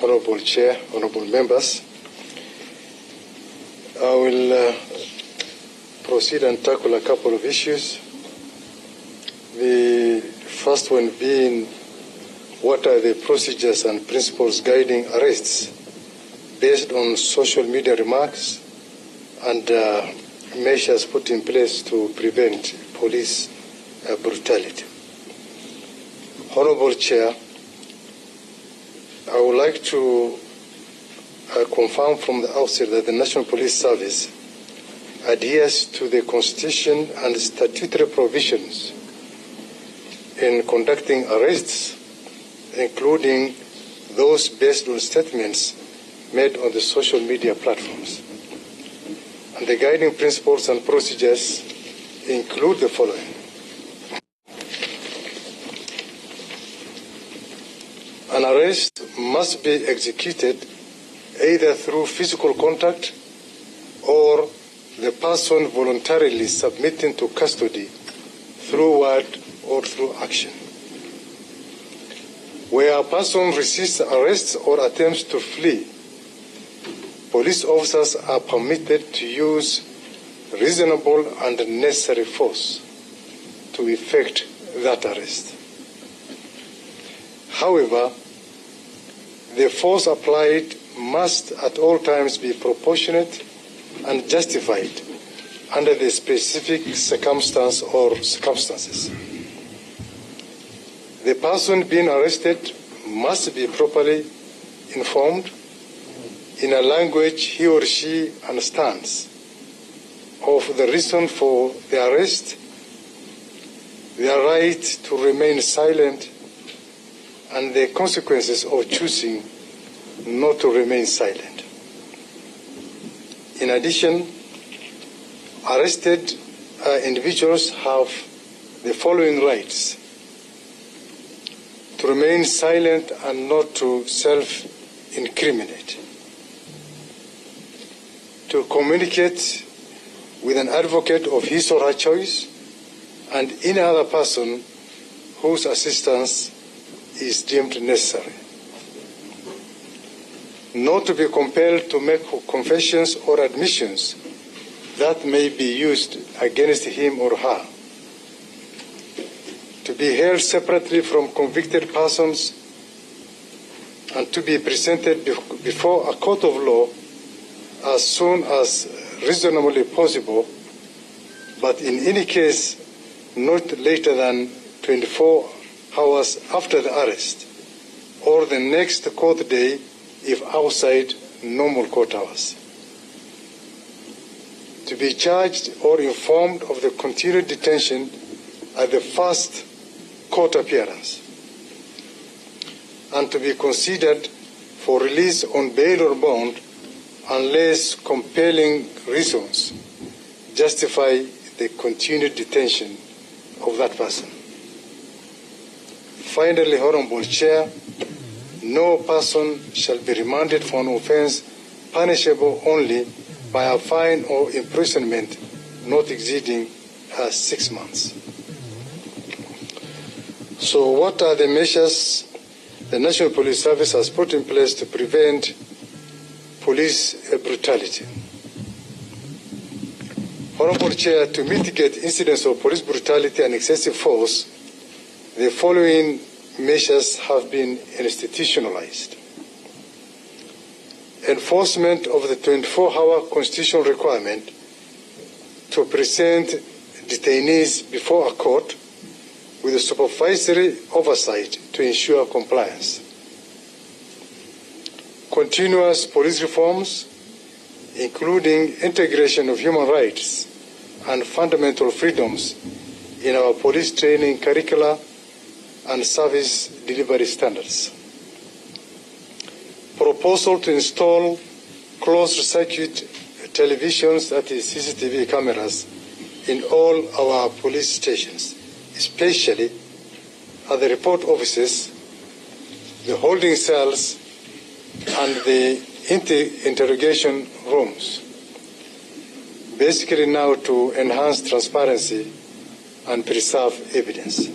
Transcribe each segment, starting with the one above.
Honorable Chair, honorable members, I will proceed and tackle a couple of issues. The first one being, what are the procedures and principles guiding arrests based on social media remarks and measures put in place to prevent police brutality? Honorable Chair, I would like to confirm from the outset that the National Police Service adheres to the Constitution and statutory provisions in conducting arrests, including those based on statements made on the social media platforms. And the guiding principles and procedures include the following. An arrest must be executed either through physical contact or the person voluntarily submitting to custody through word or through action. Where a person resists arrest or attempts to flee, police officers are permitted to use reasonable and necessary force to effect that arrest. However, the force applied must at all times be proportionate and justified under the specific circumstance or circumstances. The person being arrested must be properly informed in a language he or she understands of the reason for the arrest, their right to remain silent, and the consequences of choosing not to remain silent. In addition, arrested individuals have the following rights: to remain silent and not to self-incriminate, to communicate with an advocate of his or her choice and any other person whose assistance is deemed necessary, not to be compelled to make confessions or admissions that may be used against him or her, to be held separately from convicted persons and to be presented before a court of law as soon as reasonably possible, but in any case not later than 24 hours after the arrest or the next court day if outside normal court hours, to be charged or informed of the continued detention at the first court appearance, and to be considered for release on bail or bond unless compelling reasons justify the continued detention of that person. Finally, Honorable Chair, no person shall be remanded for an offense punishable only by a fine or imprisonment not exceeding 6 months. So what are the measures the National Police Service has put in place to prevent police brutality? Honorable Chair, to mitigate incidents of police brutality and excessive force, the following measures have been institutionalized. Enforcement of the 24-hour constitutional requirement to present detainees before a court with supervisory oversight to ensure compliance. Continuous police reforms, including integration of human rights and fundamental freedoms in our police training curricula and service delivery standards. Proposal to install closed-circuit televisions, that is CCTV cameras, in all our police stations, especially at the report offices, the holding cells, and the interrogation rooms, basically now to enhance transparency and preserve evidence.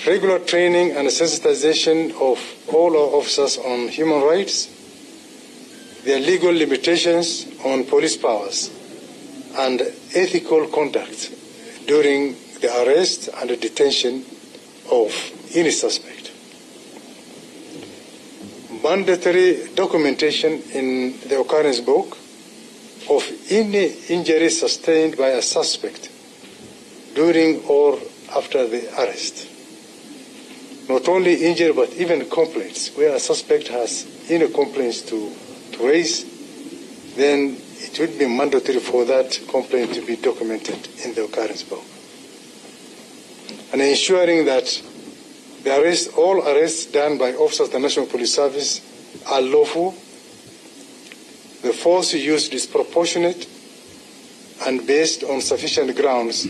Regular training and sensitization of all our officers on human rights, their legal limitations on police powers, and ethical conduct during the arrest and the detention of any suspect. Mandatory documentation in the occurrence book of any injury sustained by a suspect during or after the arrest. Not only injury, but even complaints. Where a suspect has any complaints to raise, then it would be mandatory for that complaint to be documented in the occurrence book. And ensuring that all arrests done by officers of the National Police Service are lawful, the force used is proportionate and based on sufficient grounds,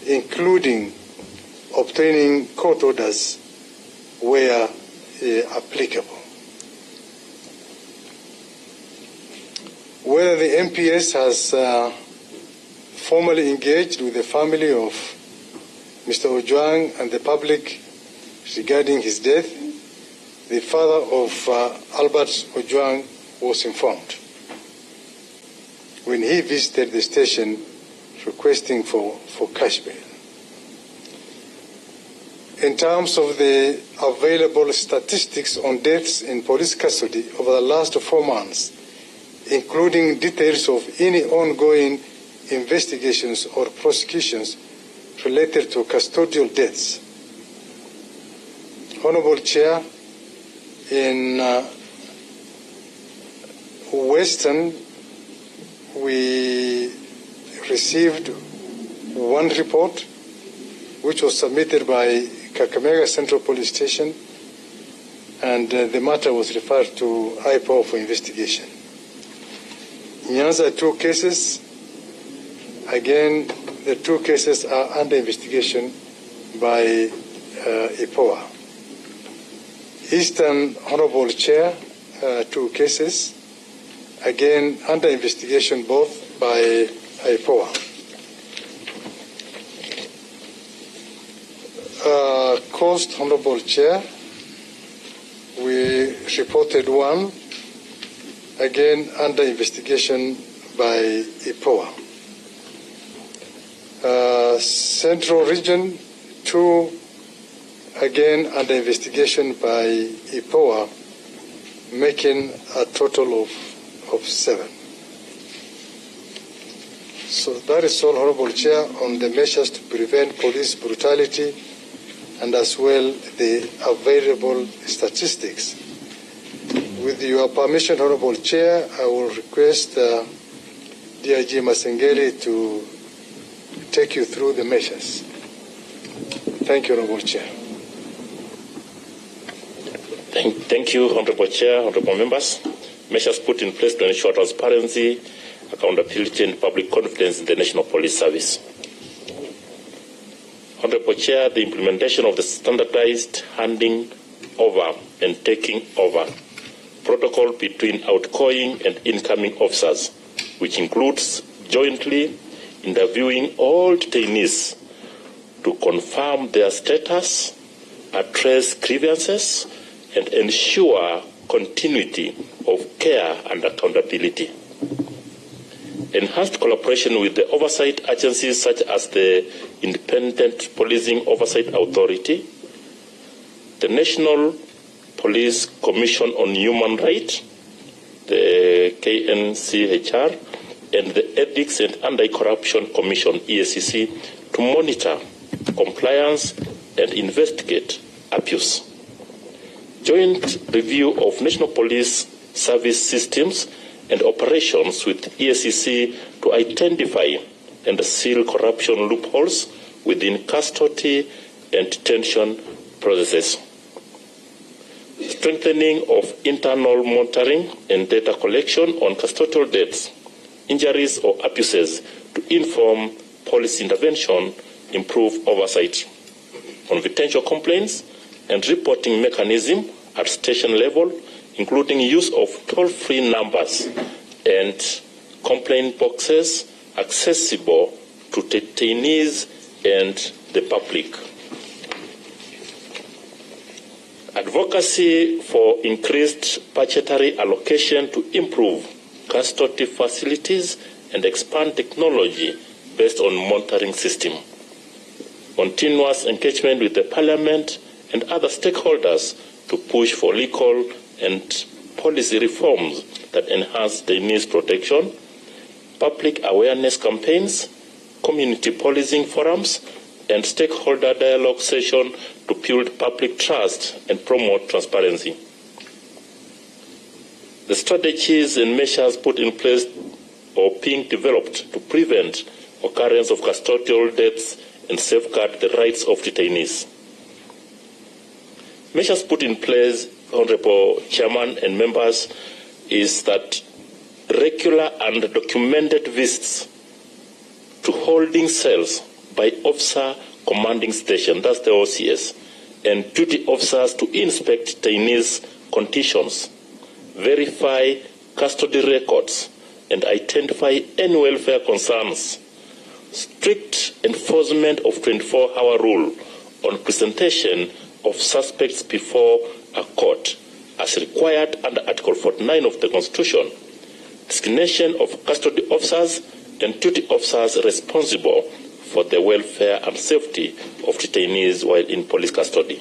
including obtaining court orders where applicable. Whether the MPS has formally engaged with the family of Mr. Ojwang and the public regarding his death, the father of Albert Ojwang was informed when he visited the station requesting for cash bail. In terms of the available statistics on deaths in police custody over the last 4 months, including details of any ongoing investigations or prosecutions related to custodial deaths, Honorable Chair, in Western, we received one report which was submitted by Kakamega Central Police Station, and the matter was referred to IPOA for investigation. Nyanza, 2 cases. Again, the 2 cases are under investigation by IPOA. Eastern, Honorable Chair, 2 cases. Again, under investigation both by IPOA. Coast, Honorable Chair, we reported 1, again under investigation by IPOA. Central Region, 2, again under investigation by IPOA, making a total of 7. So that is all, Honorable Chair, on the measures to prevent police brutality and as well the available statistics. With your permission, Honorable Chair, I will request DIG Masengeli to take you through the measures. Thank you, Honorable Chair. Thank you, Honorable Chair, Honorable Members. Measures put in place to ensure transparency, accountability, and public confidence in the National Police Service. Honorable Chair, the implementation of the standardized handing over and taking over protocol between outgoing and incoming officers, which includes jointly interviewing all detainees to confirm their status, address grievances, and ensure continuity of care and accountability. Enhanced collaboration with the oversight agencies such as the Independent Policing Oversight Authority, the National Police Commission on Human Rights, the KNCHR, and the Ethics and Anti-Corruption Commission, EACC, to monitor compliance and investigate abuse. Joint review of National Police Service systems and operations with EACC to identify and seal corruption loopholes within custody and detention processes. Strengthening of internal monitoring and data collection on custodial deaths, injuries or abuses to inform policy intervention, improve oversight on potential complaints and reporting mechanism at station level, including use of toll-free numbers and complaint boxes accessible to detainees and the public. Advocacy for increased budgetary allocation to improve custody facilities and expand technology based on monitoring system. Continuous engagement with the Parliament and other stakeholders to push for legal and policy reforms that enhance detainees' protection, public awareness campaigns, community policing forums, and stakeholder dialogue sessions to build public trust and promote transparency. The strategies and measures put in place or being developed to prevent occurrence of custodial deaths and safeguard the rights of detainees. Measures put in place, Honorable Chairman and members, is that regular and documented visits to holding cells by officer commanding station, that's the OCS, and duty officers to inspect detainees' conditions, verify custody records, and identify any welfare concerns. Strict enforcement of 24-hour rule on presentation of suspects before a court, as required under Article 49 of the Constitution. Designation of custody officers and duty officers responsible for the welfare and safety of detainees while in police custody.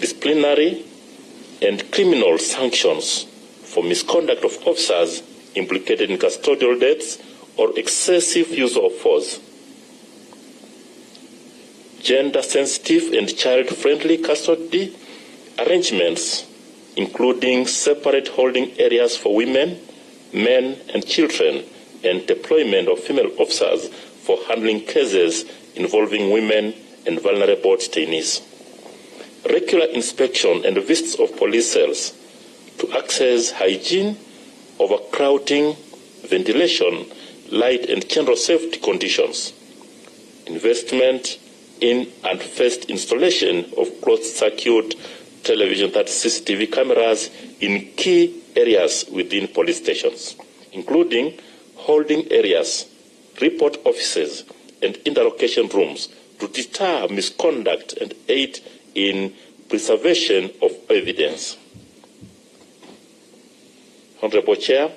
Disciplinary and criminal sanctions for misconduct of officers implicated in custodial deaths or excessive use of force. Gender-sensitive and child-friendly custody arrangements, including separate holding areas for women, men, and children, and deployment of female officers for handling cases involving women and vulnerable detainees. Regular inspection and visits of police cells to access hygiene, overcrowding, ventilation, light, and general safety conditions. Investment in and first installation of closed-circuit television, that's CCTV cameras, in key areas within police stations, including holding areas, report offices, and interrogation rooms to deter misconduct and aid in preservation of evidence. Honorable Chair,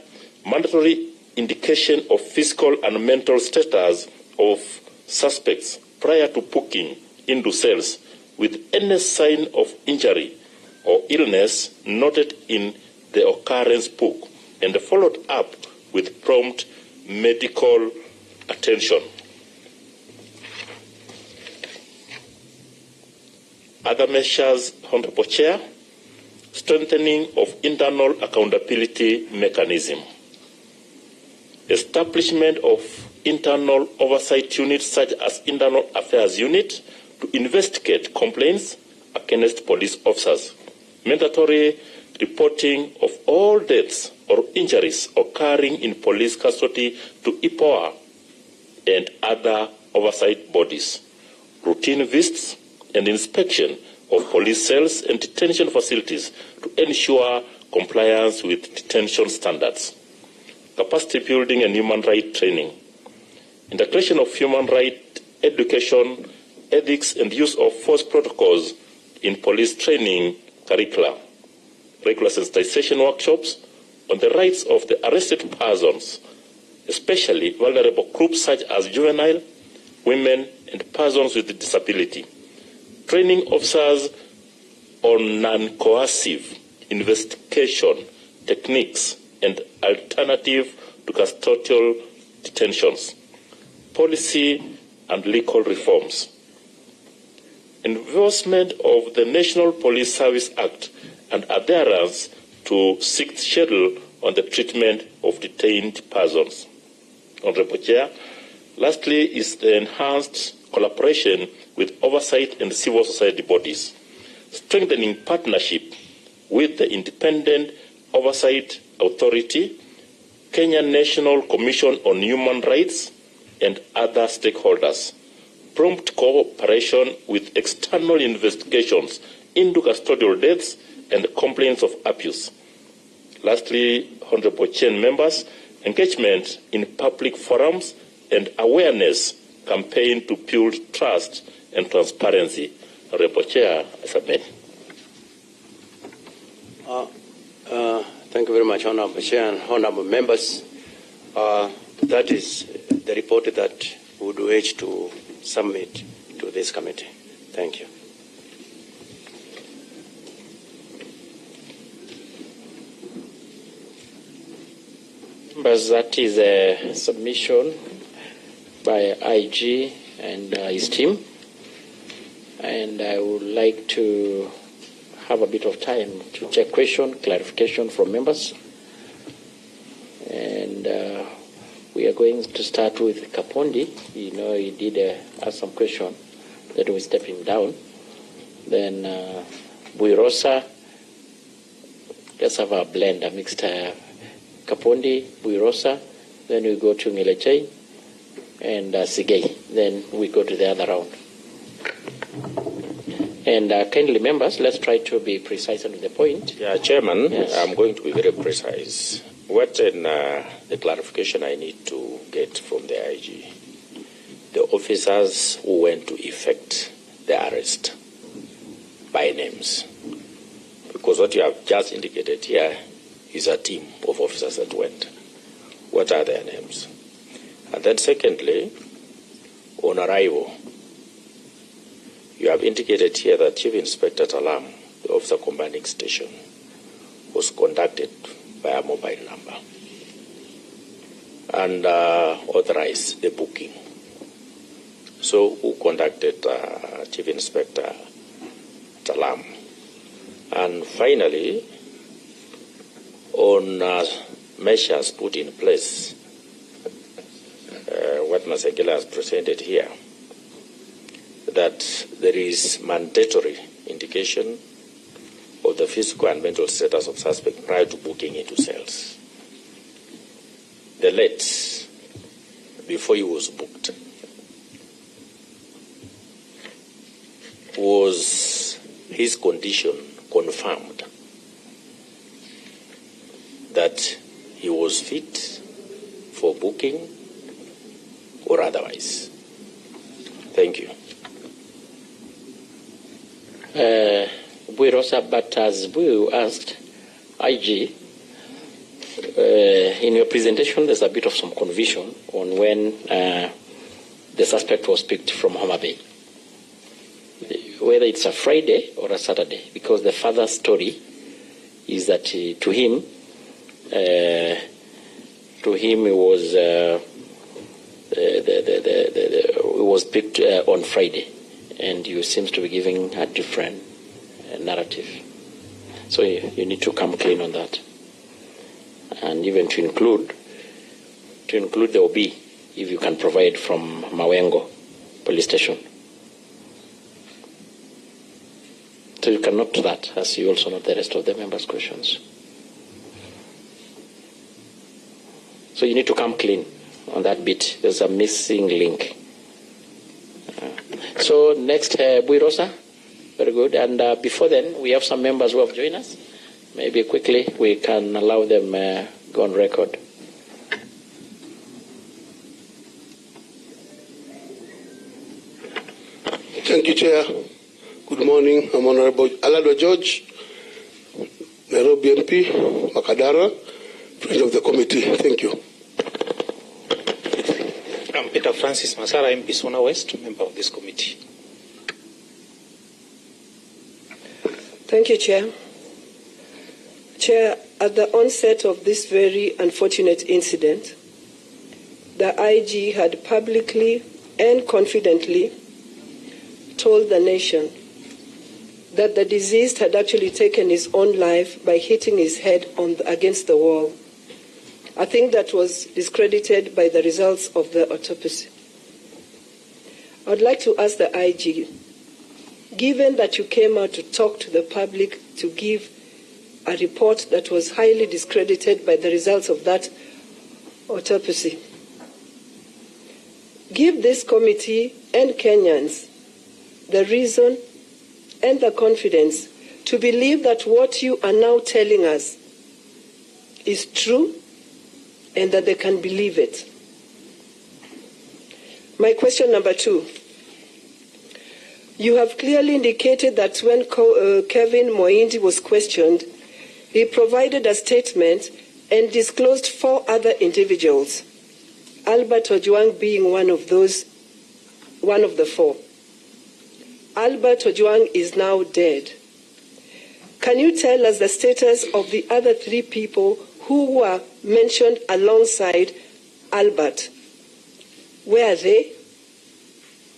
mandatory indication of physical and mental status of suspects prior to booking into cells with any sign of injury or illness noted in the occurrence book and followed up with prompt medical attention. Other measures, Honorable Chair, strengthening of internal accountability mechanism. Establishment of internal oversight units such as Internal Affairs Unit to investigate complaints against police officers. Mandatory reporting of all deaths or injuries occurring in police custody to IPOA and other oversight bodies. Routine visits and inspection of police cells and detention facilities to ensure compliance with detention standards. Capacity building and human rights training. Integration of human rights education, ethics, and use of force protocols in police training curricula. Regular sensitization workshops on the rights of the arrested persons, especially vulnerable groups such as juvenile, women, and persons with disability. Training officers on non-coercive investigation techniques and alternative to custodial detentions. Policy and legal reforms. Enforcement of the National Police Service Act and adherence to 6th Schedule on the treatment of detained persons. Honorable Chair, lastly is the enhanced collaboration with oversight and civil society bodies, strengthening partnership with the Independent Oversight Authority, Kenya National Commission on Human Rights, and other stakeholders. Prompt cooperation with external investigations into custodial deaths and complaints of abuse. Lastly, Honorable Chair members, engagement in public forums and awareness campaign to build trust and transparency. Honorable Chair, I submit. Thank you very much, Honorable Chair and Honorable members. That is the report that we would wish to submit to this committee. Thank you. Members, that is a submission by IG and his team. And I would like to have a bit of time to check clarification from members. And we are going to start with Kapondi. You know, he did ask some question that we're stepping down. Then Buirosa, let's have a blend, a mixed Kapondi, Buirosa. Then we go to Ngilechei and Sigei. Then we go to the other round. And kindly members, let's try to be precise on the point. Yeah, Chairman, yes. I'm going to be very precise. What the clarification I need to get from the IG, the officers who went to effect the arrest by names. Because what you have just indicated here is a team of officers that went. What are their names? And then secondly, on arrival, you have indicated here that Chief Inspector Talam, the officer commanding station, was conducted by a mobile number and authorized the booking. So who conducted Chief Inspector Talam? And finally, on measures put in place, what Masegela has presented here, that there is mandatory indication of the physical and mental status of suspect prior to booking into cells. The late, before he was booked, was his condition confirmed that he was fit for booking or otherwise? Thank you. Buirosa, but as Bui asked, IG, in your presentation, there's a bit of some confusion on when the suspect was picked from Homa Bay, whether it's a Friday or a Saturday, because the father's story is that to him it was picked on Friday, and you seems to be giving a different narrative. So you need to come clean on that, and even to include the OB, if you can provide from Mawengo police station. So you can note that, as you also note the rest of the members' questions. So you need to come clean on that bit. There's a missing link. So next, Buirosa. Very good. And before then, we have some members who have joined us. Maybe quickly we can allow them go on record. Thank you, Chair. Good morning. I'm Honorable Alado George, Nairobi MP, Makadara, friend of the committee. Thank you. I'm Peter Francis Masara, MP Sona West, member of this committee. Thank you, Chair. Chair, at the onset of this very unfortunate incident, the IG had publicly and confidently told the nation that the deceased had actually taken his own life by hitting his head against the wall. I think that was discredited by the results of the autopsy. I would like to ask the IG, given that you came out to talk to the public to give a report that was highly discredited by the results of that autopsy, give this committee and Kenyans the reason and the confidence to believe that what you are now telling us is true and that they can believe it. My question number 2. You have clearly indicated that when Kevin Moindi was questioned, he provided a statement and disclosed 4 other individuals, Albert Ojwang being one of the 4. Albert Ojwang is now dead. Can you tell us the status of the other 3 people who were mentioned alongside Albert? Where are they?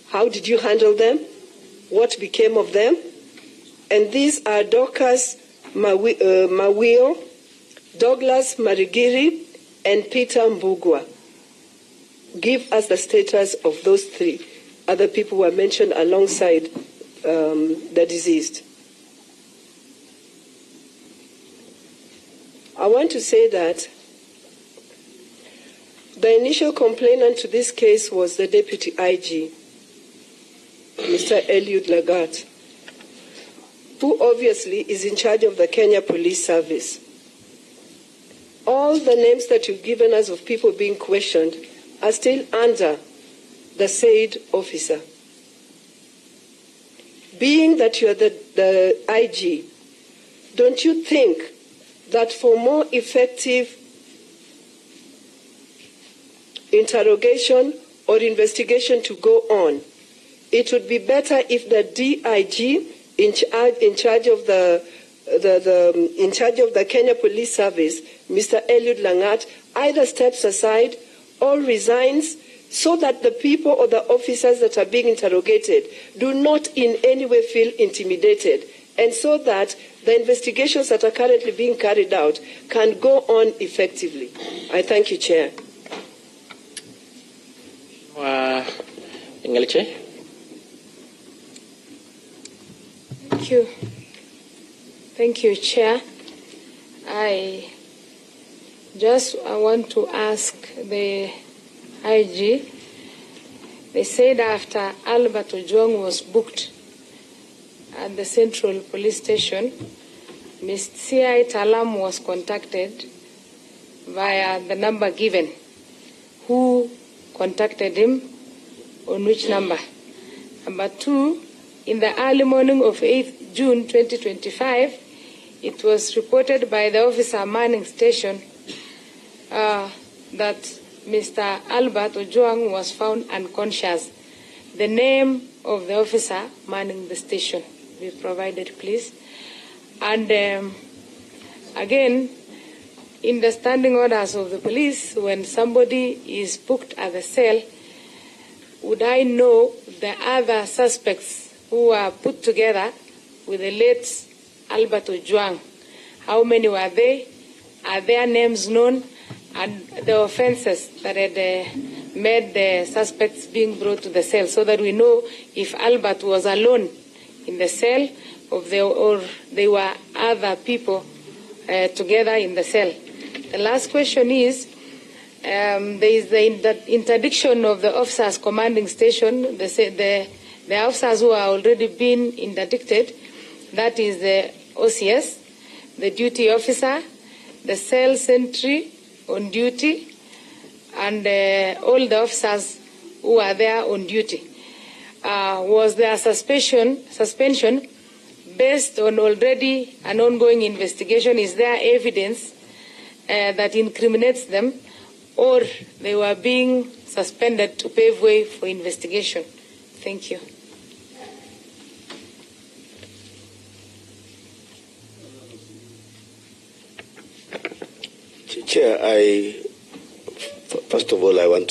How did you handle them? What became of them? And these are Dorcas Mawio, Douglas Marigiri, and Peter Mbugwa. Give us the status of those 3 other people who were mentioned alongside the deceased. I want to say that the initial complainant to this case was the Deputy IG, Mr. Eliud Lagat, who obviously is in charge of the Kenya Police Service. All the names that you've given us of people being questioned are still under the said officer. Being that you're the IG, don't you think that for more effective interrogation or investigation to go on, it would be better if the DIG in charge of the Kenya Police Service, Mr. Eliud Lagat, either steps aside or resigns, so that the people or the officers that are being interrogated do not in any way feel intimidated, and so that the investigations that are currently being carried out can go on effectively. I thank you, Chair. Engelche. Thank you. Thank you, Chair. I want to ask the IG. They said after Albert Ojwang was booked at the Central Police Station, Ms. C.I. Talam was contacted via the number given. Who contacted him? On which number? Number 2, in the early morning of 8th June 2025, it was reported by the officer manning station that Mr. Albert Ojwang was found unconscious. The name of the officer manning the station be provided, please. And again, in the standing orders of the police, when somebody is booked at the cell, would I know the other suspects who were put together with the late Albert Ojwang? How many were they? Are their names known? And the offenses that had made the suspects being brought to the cell, so that we know if Albert was alone in the cell or they were other people together in the cell. The last question is, there is the interdiction of the officers commanding station. The officers who are already been interdicted, that is the OCS, the duty officer, the cell sentry on duty, and all the officers who are there on duty. Was there suspension based on already an ongoing investigation? Is there evidence that incriminates them, or they were being suspended to pave way for investigation? Thank you. Chair, first of all, I want